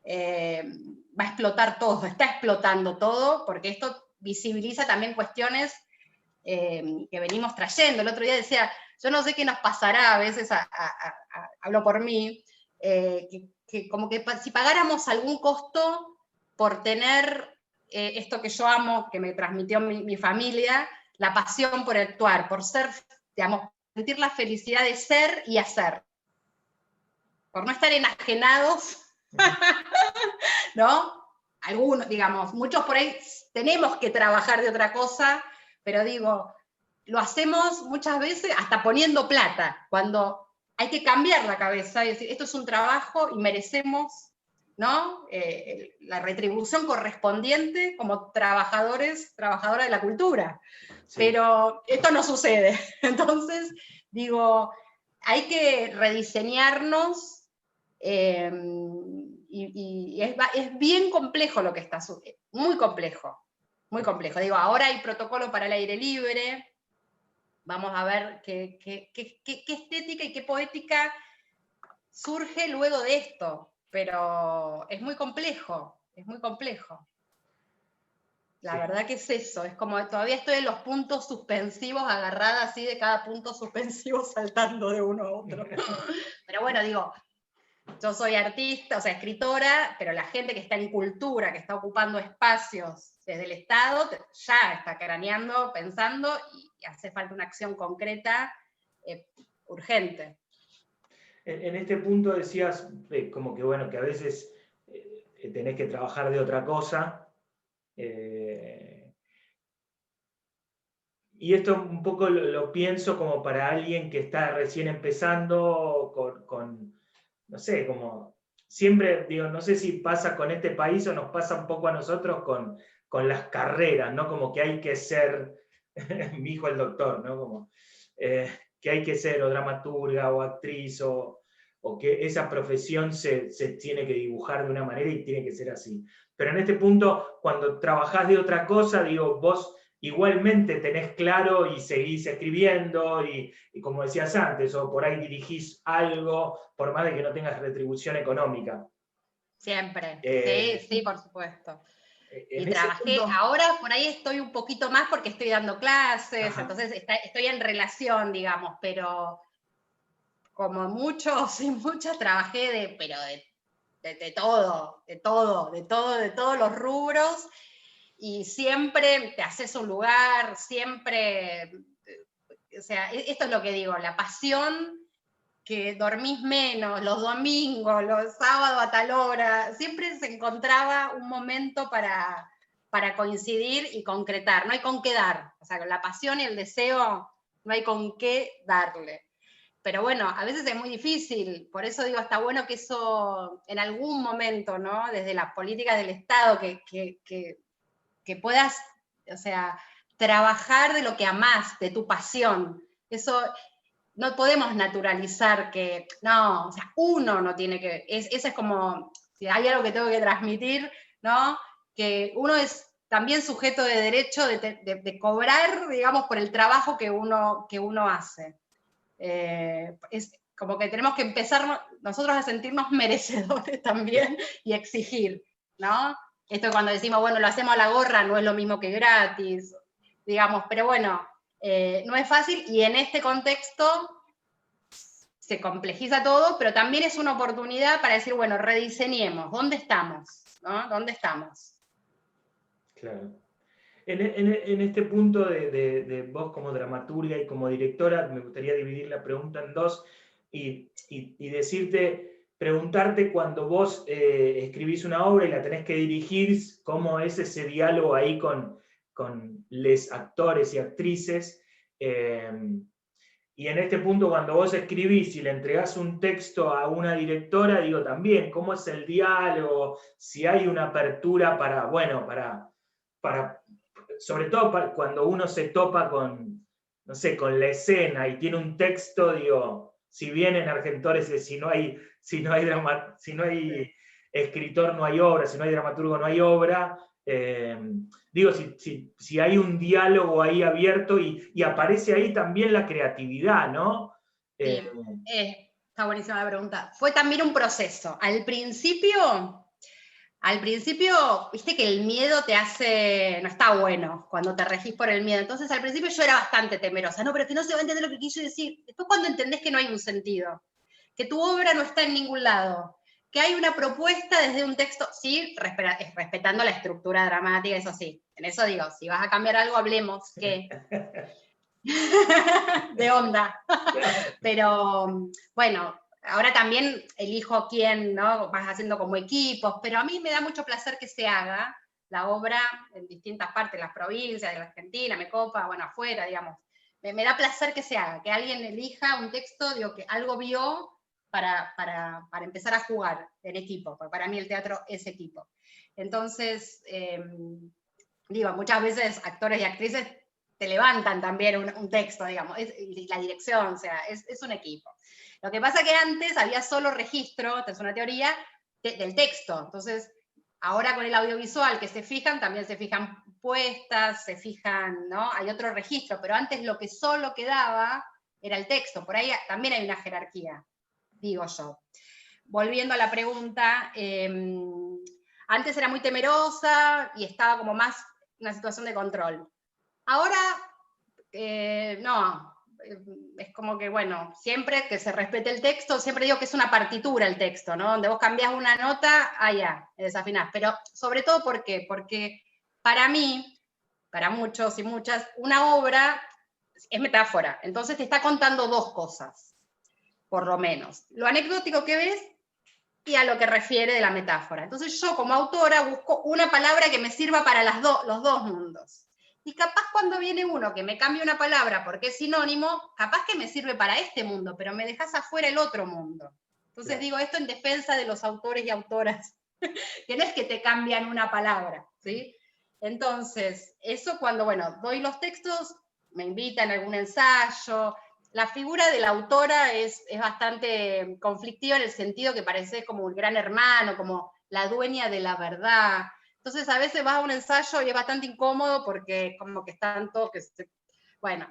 va a explotar todo, está explotando todo, porque esto visibiliza también cuestiones que venimos trayendo. El otro día decía, yo no sé qué nos pasará, a veces hablo por mí, que como que si pagáramos algún costo por tener esto que yo amo, que me transmitió mi familia, la pasión por actuar, por ser, digamos, sentir la felicidad de ser y hacer, por no estar enajenados, ¿no? Algunos, digamos, muchos por ahí tenemos que trabajar de otra cosa, pero digo, lo hacemos muchas veces hasta poniendo plata, cuando hay que cambiar la cabeza y decir, esto es un trabajo y merecemos, ¿no? La retribución correspondiente como trabajadoras de la cultura. Sí. Pero esto no sucede. Entonces, digo, hay que rediseñarnos y es bien complejo lo que está sucediendo, muy complejo, muy complejo. Digo, ahora hay protocolo para el aire libre, vamos a ver qué estética y qué poética surge luego de esto, pero es muy complejo, es muy complejo. La verdad que es eso, es como todavía estoy en los puntos suspensivos, agarrada así de cada punto suspensivo, saltando de uno a otro. Pero bueno, digo, yo soy artista, o sea, escritora, pero la gente que está en cultura, que está ocupando espacios desde el Estado, ya está craneando, pensando, y hace falta una acción concreta, urgente. En este punto decías como que, bueno, que a veces tenés que trabajar de otra cosa. Y esto un poco lo pienso como para alguien que está recién empezando no sé, como siempre, digo, no sé si pasa con este país o nos pasa un poco a nosotros con las carreras, ¿no? Como que hay que ser, mi hijo el doctor, ¿no? Como que hay que ser o dramaturga o actriz o que esa profesión se tiene que dibujar de una manera y tiene que ser así. Pero en este punto, cuando trabajás de otra cosa, digo, vos igualmente tenés claro y seguís escribiendo y como decías antes, o por ahí dirigís algo, por más de que no tengas retribución económica. Siempre, sí, por supuesto. Y trabajé, punto... ahora por ahí estoy un poquito más porque estoy dando clases, ajá, entonces estoy en relación, digamos, pero como muchos y muchas trabajé de todos los rubros, y siempre te haces un lugar, siempre, o sea, esto es lo que digo, la pasión, que dormís menos, los domingos, los sábados a tal hora, siempre se encontraba un momento para coincidir y concretar, no hay con qué dar, o sea, con la pasión y el deseo no hay con qué darle. Pero bueno, a veces es muy difícil, por eso digo, está bueno que eso en algún momento, ¿no? Desde las políticas del Estado, que puedas, o sea, trabajar de lo que amás, de tu pasión. Eso no podemos naturalizar que, no, o sea, uno no tiene que, eso es como, si hay algo que tengo que transmitir, ¿no? Que uno es también sujeto de derecho de cobrar, digamos, por el trabajo que uno hace. Es como que tenemos que empezar nosotros a sentirnos merecedores también y exigir, ¿no? Esto cuando decimos, bueno, lo hacemos a la gorra, no es lo mismo que gratis, digamos, pero bueno, no es fácil, y en este contexto se complejiza todo, pero también es una oportunidad para decir, bueno, rediseñemos, ¿dónde estamos? ¿No? ¿Dónde estamos? Claro. En este punto de vos como dramaturga y como directora, me gustaría dividir la pregunta en dos y decirte, preguntarte cuando vos escribís una obra y la tenés que dirigir, cómo es ese diálogo ahí con les actores y actrices. Y en este punto, cuando vos escribís y le entregás un texto a una directora, digo también, ¿cómo es el diálogo? Si hay una apertura para, bueno, para sobre todo cuando uno se topa con, no sé, con la escena y tiene un texto, digo, si bien en Argentores si no hay escritor no hay obra, si no hay dramaturgo no hay obra, digo, si hay un diálogo ahí abierto y aparece ahí también la creatividad, ¿no? Sí, está buenísima la pregunta. Fue también un proceso. Al principio, viste que el miedo te hace, no está bueno cuando te regís por el miedo. Entonces al principio yo era bastante temerosa, no, pero que no se va a entender lo que quise decir. Después cuando entendés que no hay un sentido, que tu obra no está en ningún lado, que hay una propuesta desde un texto, sí, respetando la estructura dramática, eso sí. En eso digo, si vas a cambiar algo, hablemos, ¿qué? De onda. Pero bueno, ahora también elijo quién, ¿no? Vas haciendo como equipos, pero a mí me da mucho placer que se haga la obra en distintas partes, las provincias, de la Argentina, me copa, bueno, afuera, digamos. Me da placer que se haga, que alguien elija un texto, digo, que algo vio para empezar a jugar en equipo, porque para mí el teatro es equipo. Entonces, digo, muchas veces actores y actrices te levantan también un texto, digamos, la dirección, o sea, es un equipo. Lo que pasa que antes había solo registro, esta es una teoría, del texto. Entonces, ahora con el audiovisual que se fijan, también se fijan puestas, se fijan, ¿no? Hay otro registro, pero antes lo que solo quedaba era el texto. Por ahí también hay una jerarquía, digo yo. Volviendo a la pregunta, antes era muy temerosa y estaba como más en una situación de control. Ahora, no, es como que, bueno, siempre que se respete el texto, siempre digo que es una partitura el texto, ¿no? Donde vos cambiás una nota, ya, desafinás. Pero sobre todo, ¿por qué? Porque para mí, para muchos y muchas, una obra es metáfora. Entonces te está contando dos cosas, por lo menos. Lo anecdótico que ves y a lo que refiere de la metáfora. Entonces yo como autora busco una palabra que me sirva para los dos mundos. Y capaz cuando viene uno que me cambia una palabra porque es sinónimo, capaz que me sirve para este mundo, pero me dejas afuera el otro mundo. Entonces digo esto en defensa de los autores y autoras, que no es que te cambian una palabra, ¿sí? Entonces, eso cuando, bueno, doy los textos, me invitan a algún ensayo. La figura de la autora es bastante conflictiva en el sentido que parece como un gran hermano, como la dueña de la verdad. Entonces a veces vas a un ensayo y es bastante incómodo porque como que están todos que bueno,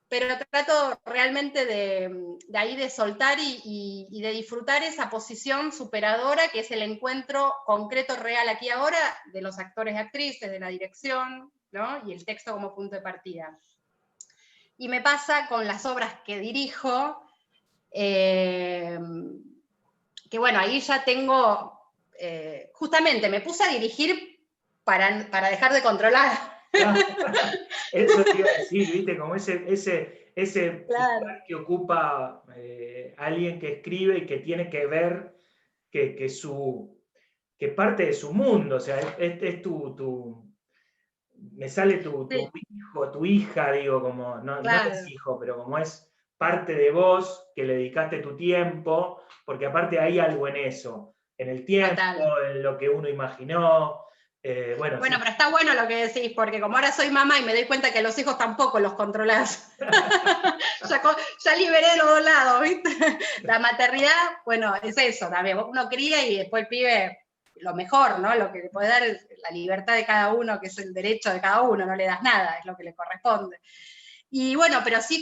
pero trato realmente de ahí de soltar y de disfrutar esa posición superadora que es el encuentro concreto, real, aquí ahora, de los actores y actrices, de la dirección, ¿no? Y el texto como punto de partida. Y me pasa con las obras que dirijo, que bueno, ahí ya tengo, justamente me puse a dirigir para dejar de controlar. Eso te iba a decir, ¿viste? Como ese Claro. lugar que ocupa alguien que escribe y que tiene que ver que parte de su mundo, o sea, es me sale tu Sí, hijo, tu hija, digo, como, no es claro. hijo, pero como es parte de vos, que le dedicaste tu tiempo, porque aparte hay algo en eso, en el tiempo, Total. en lo que uno imaginó. Bueno, Bueno, sí. pero está bueno lo que decís, porque como ahora soy mamá y me doy cuenta que los hijos tampoco los controlás. ya liberé de los dos lados, ¿viste? La maternidad, bueno, es eso también. Uno cría y después el pibe lo mejor, ¿no? Lo que le puede dar es la libertad de cada uno, que es el derecho de cada uno, no le das nada, es lo que le corresponde. Y bueno, pero sí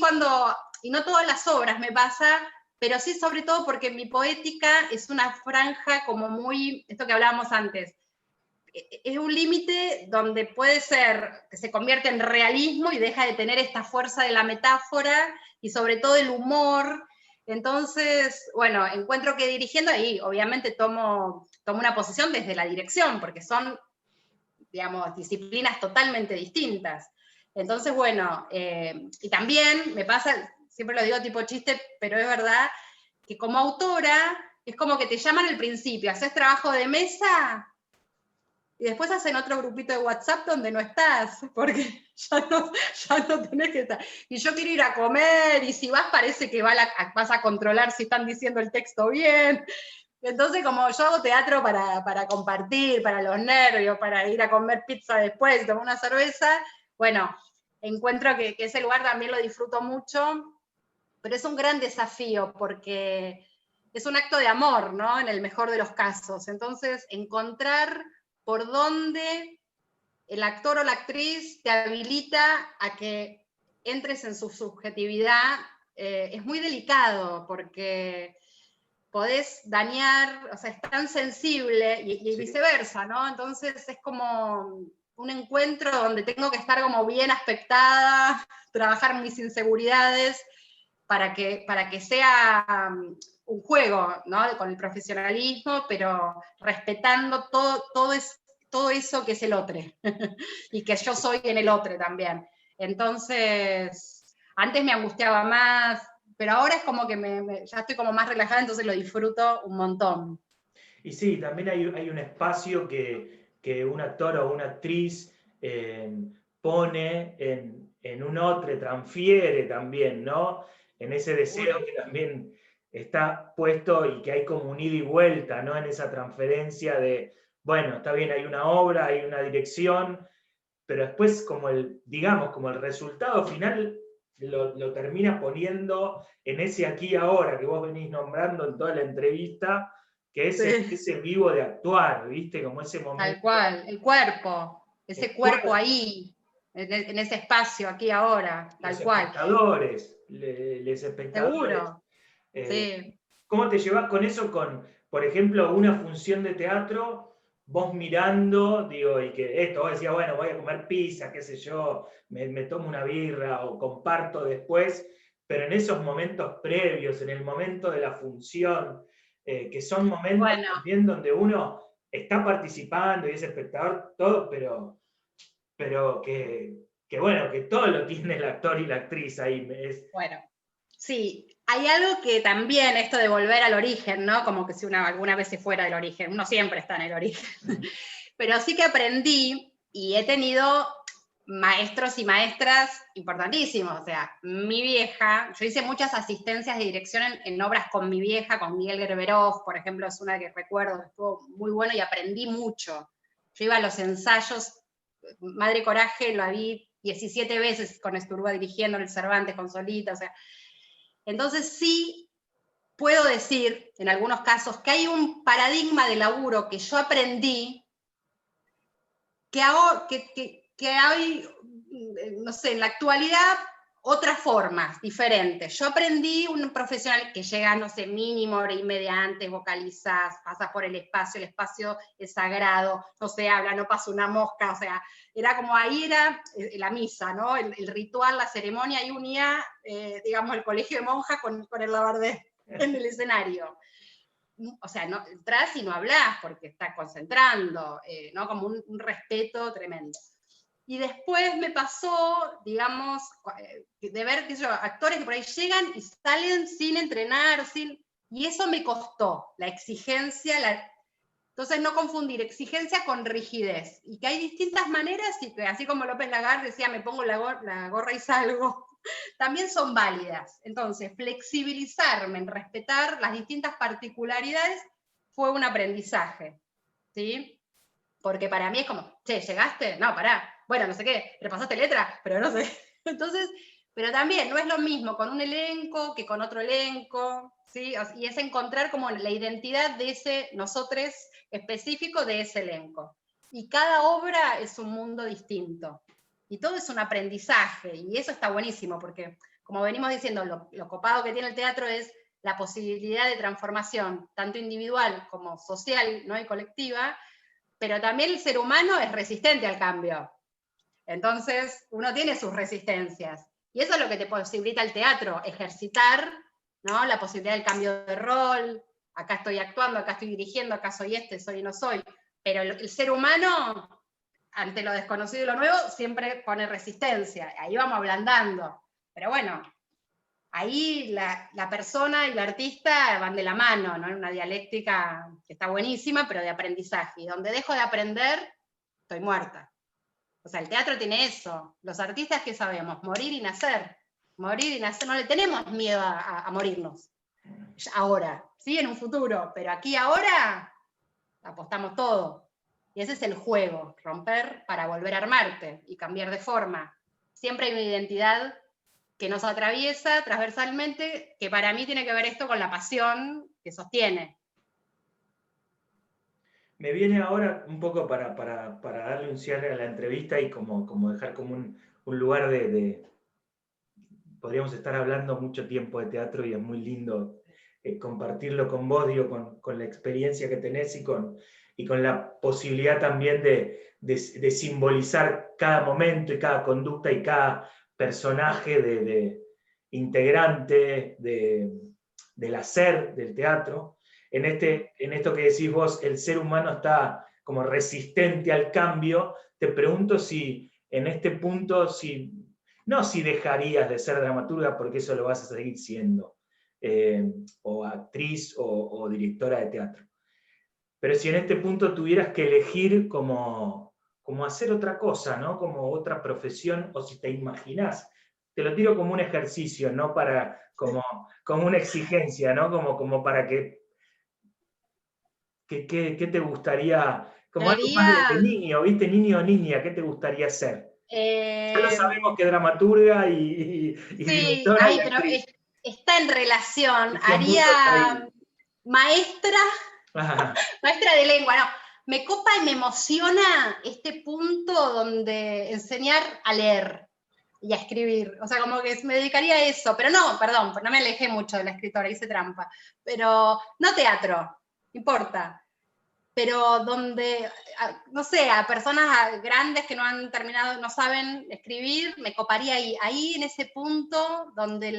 y no todas las obras me pasa, pero sí sobre todo porque mi poética es una franja como muy, esto que hablábamos antes, es un límite donde puede ser que se convierte en realismo y deja de tener esta fuerza de la metáfora y sobre todo el humor. Entonces, bueno, encuentro que dirigiendo ahí, obviamente tomo una posición desde la dirección, porque son, digamos, disciplinas totalmente distintas. Entonces, bueno, y también me pasa, siempre lo digo tipo chiste, pero es verdad, que como autora es como que te llaman al principio, haces trabajo de mesa y después hacen otro grupito de WhatsApp donde no estás, porque ya no tenés que estar. Y yo quiero ir a comer, y si vas parece que vas a controlar si están diciendo el texto bien. Entonces, como yo hago teatro para compartir, para los nervios, para ir a comer pizza después, tomar una cerveza, bueno, encuentro que ese lugar también lo disfruto mucho, pero es un gran desafío porque es un acto de amor, ¿no? En el mejor de los casos. Entonces, encontrar por dónde el actor o la actriz te habilita a que entres en su subjetividad es muy delicado, porque podés dañar, o sea, es tan sensible, y viceversa, ¿no? Entonces es como un encuentro donde tengo que estar como bien aspectada, trabajar mis inseguridades, para que sea un juego, ¿no? Con el profesionalismo, pero respetando todo eso que es el otro, y que yo soy en el otro también. Entonces, antes me angustiaba más, pero ahora es como que ya estoy como más relajada, entonces lo disfruto un montón. Y sí, también hay un espacio que un actor o una actriz pone en un otro, transfiere también, ¿no? En ese deseo que también está puesto y que hay como un ida y vuelta, ¿no? En esa transferencia de, bueno, está bien, hay una obra, hay una dirección, pero después digamos, como el resultado final lo termina poniendo en ese aquí y ahora que vos venís nombrando en toda la entrevista, que es ese vivo de actuar, ¿viste? Como ese momento. Tal cual, el cuerpo, ese cuerpo ahí, en ese espacio, aquí ahora, tal cual. Espectadores, les espectadores. Seguro, sí. ¿Cómo te llevas con eso, por ejemplo, una función de teatro, vos mirando, digo, y que esto, vos decías, bueno, voy a comer pizza, qué sé yo, me tomo una birra o comparto después, pero en esos momentos previos, en el momento de la función, que son momentos también donde uno está participando y es espectador, todo, pero que bueno, que todo lo tiene el actor y la actriz ahí. Bueno, sí, hay algo que también, esto de volver al origen, ¿no? Como que si uno alguna vez se fuera del origen, uno siempre está en el origen. Pero sí que aprendí y he tenido maestros y maestras importantísimos. O sea, mi vieja, yo hice muchas asistencias de dirección en obras con mi vieja, con Miguel Gerberov, por ejemplo, es una que recuerdo, que estuvo muy bueno y aprendí mucho. Yo iba a los ensayos, Madre Coraje, lo vi 17 veces con Esturúa dirigiendo en el Cervantes, con Solita, o sea. Entonces sí puedo decir, en algunos casos, que hay un paradigma de laburo que yo aprendí, que hay, no sé, en la actualidad, otras formas diferentes. Yo aprendí un profesional que llega, no sé, mínimo hora y media antes, vocalizas, pasas por el espacio es sagrado, no se habla, no pasa una mosca, o sea, era como ahí era la misa, ¿no? El ritual, la ceremonia, y unía, digamos, el colegio de monjas con el Labardés en el escenario. O sea, no, entras y no hablas porque estás concentrando, ¿no? Como un respeto tremendo. Y después me pasó, digamos, de ver que actores que por ahí llegan y salen sin entrenar, y eso me costó, la exigencia, entonces no confundir exigencia con rigidez, y que hay distintas maneras, y que así como López Lagarde decía, me pongo la gorra y salgo, también son válidas. Entonces, flexibilizarme en respetar las distintas particularidades fue un aprendizaje, ¿sí? Porque para mí es como, che, ¿llegaste? No, pará. Bueno, no sé qué, ¿repasaste letra? Pero no sé. Entonces, pero también no es lo mismo con un elenco que con otro elenco, ¿sí? Y es encontrar como la identidad de ese nosotros específico de ese elenco. Y cada obra es un mundo distinto. Y todo es un aprendizaje, y eso está buenísimo, porque como venimos diciendo, lo copado que tiene el teatro es la posibilidad de transformación, tanto individual como social, ¿no? Y colectiva, pero también el ser humano es resistente al cambio. Entonces, uno tiene sus resistencias. Y eso es lo que te posibilita el teatro, ejercitar, ¿no? La posibilidad del cambio de rol. Acá estoy actuando, acá estoy dirigiendo, acá soy soy y no soy. Pero el ser humano, ante lo desconocido y lo nuevo, siempre pone resistencia. Ahí vamos ablandando. Pero bueno, ahí la persona y el artista van de la mano, ¿no? En una dialéctica que está buenísima, pero de aprendizaje. Y donde dejo de aprender, estoy muerta. O sea, el teatro tiene eso. Los artistas, ¿qué sabemos? Morir y nacer. Morir y nacer. No le tenemos miedo a morirnos. Ahora, sí, en un futuro. Pero aquí ahora apostamos todo. Y ese es el juego. Romper para volver a armarte y cambiar de forma. Siempre hay una identidad que nos atraviesa transversalmente, que para mí tiene que ver esto con la pasión que sostiene. Me viene ahora un poco para darle un cierre a la entrevista y como dejar como un lugar podríamos estar hablando mucho tiempo de teatro y es muy lindo compartirlo con vos, digo, con la experiencia que tenés y con la posibilidad también de simbolizar cada momento y cada conducta y cada personaje de integrante del hacer del teatro. En esto que decís vos, el ser humano está como resistente al cambio, te pregunto si en este punto, no si dejarías de ser dramaturga, porque eso lo vas a seguir siendo, o actriz o directora de teatro, pero si en este punto tuvieras que elegir como hacer otra cosa, ¿no? Como otra profesión, o si te imaginás, te lo tiro como un ejercicio, no como una exigencia, ¿no? Como para ¿qué te gustaría? Como algo más de Haría, niño, ¿viste? Niño o niña, ¿qué te gustaría ser? Ya lo sabemos que dramaturga y sí, directora y ay, pero actriz. está en relación. Ese mundo está Haría ahí. maestra, Ajá. maestra de lengua, no. Me copa y me emociona este punto donde enseñar a leer y a escribir. O sea, como que me dedicaría a eso. Pero no, perdón, no me alejé mucho de la escritora, hice trampa. Pero no teatro, no importa. Pero donde, no sé, a personas grandes que no han terminado, no saben escribir, me coparía ahí en ese punto donde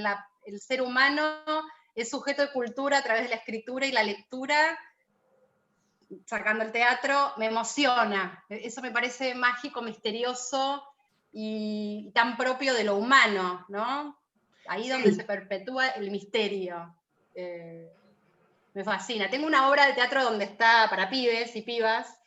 el ser humano es sujeto de cultura a través de la escritura y la lectura, sacando el teatro, me emociona. Eso me parece mágico, misterioso y tan propio de lo humano, ¿no? Ahí donde se perpetúa el misterio. Me fascina. Tengo una obra de teatro donde está, para pibes y pibas,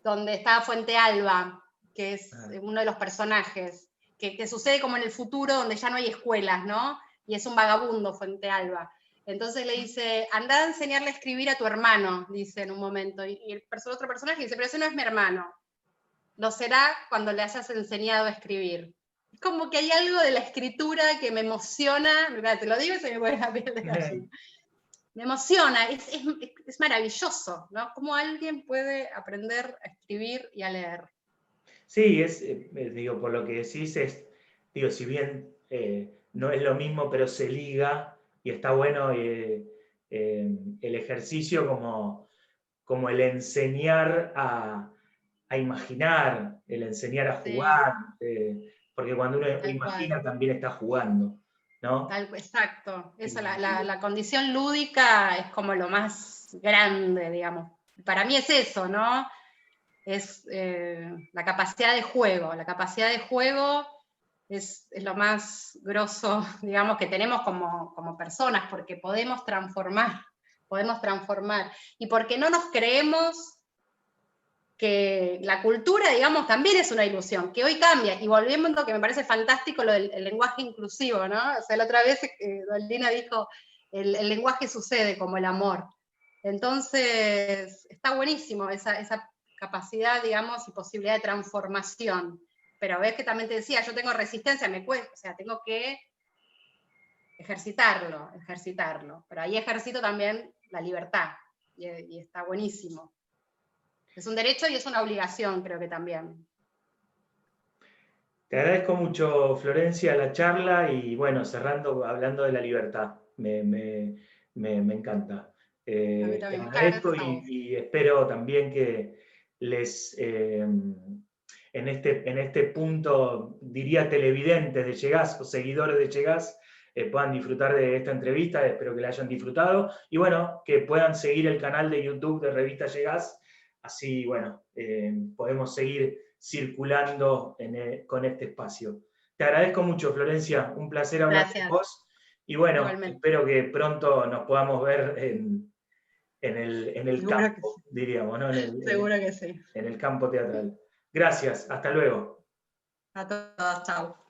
donde está Fuente Alba, que es uno de los personajes, que sucede como en el futuro, donde ya no hay escuelas, ¿no? Y es un vagabundo Fuente Alba. Entonces le dice, anda a enseñarle a escribir a tu hermano, dice en un momento. Y el otro personaje dice, pero ese no es mi hermano. Lo será cuando le hayas enseñado a escribir. Es como que hay algo de la escritura que me emociona. Te lo digo y se me pone la piel de gallina. Me emociona, es maravilloso, ¿no? Cómo alguien puede aprender a escribir y a leer. Sí, digo, por lo que decís, digo, si bien no es lo mismo, pero se liga y está bueno el ejercicio como el enseñar a imaginar, el enseñar a Sí, jugar, porque cuando uno tal imagina cual. también está jugando, ¿no? Exacto. Esa, Y la condición lúdica es como lo más grande, digamos. Para mí es eso, ¿no? Es la capacidad de juego. La capacidad de juego es lo más grosso, digamos, que tenemos como personas, porque podemos transformar. Y porque no nos creemos que la cultura, digamos, también es una ilusión, que hoy cambia, y volviendo a lo que me parece fantástico, lo del lenguaje inclusivo, ¿no? O sea, la otra vez Dolina dijo, el lenguaje sucede como el amor. Entonces, está buenísimo esa capacidad, digamos, y posibilidad de transformación. Pero ves que también te decía, yo tengo resistencia, me cuesta, o sea, tengo que ejercitarlo. Pero ahí ejercito también la libertad, y está buenísimo. Es un derecho y es una obligación, creo que también. te agradezco mucho, Florencia, la charla y bueno, cerrando, hablando de la libertad. Me encanta. A mí Te también, muchas agradezco gracias a vos. y espero también en este punto, diría televidentes de Llegás o seguidores de Llegás, puedan disfrutar de esta entrevista, espero que la hayan disfrutado, y bueno, que puedan seguir el canal de YouTube de Revista Llegás, así, bueno, podemos seguir circulando con este espacio. Te agradezco mucho, Florencia, un placer hablar con vos, y bueno, igualmente. espero que pronto nos podamos ver en el campo, Sí. diríamos, ¿no? Seguro que sí. En el campo teatral. Gracias, hasta luego. A todos, chao.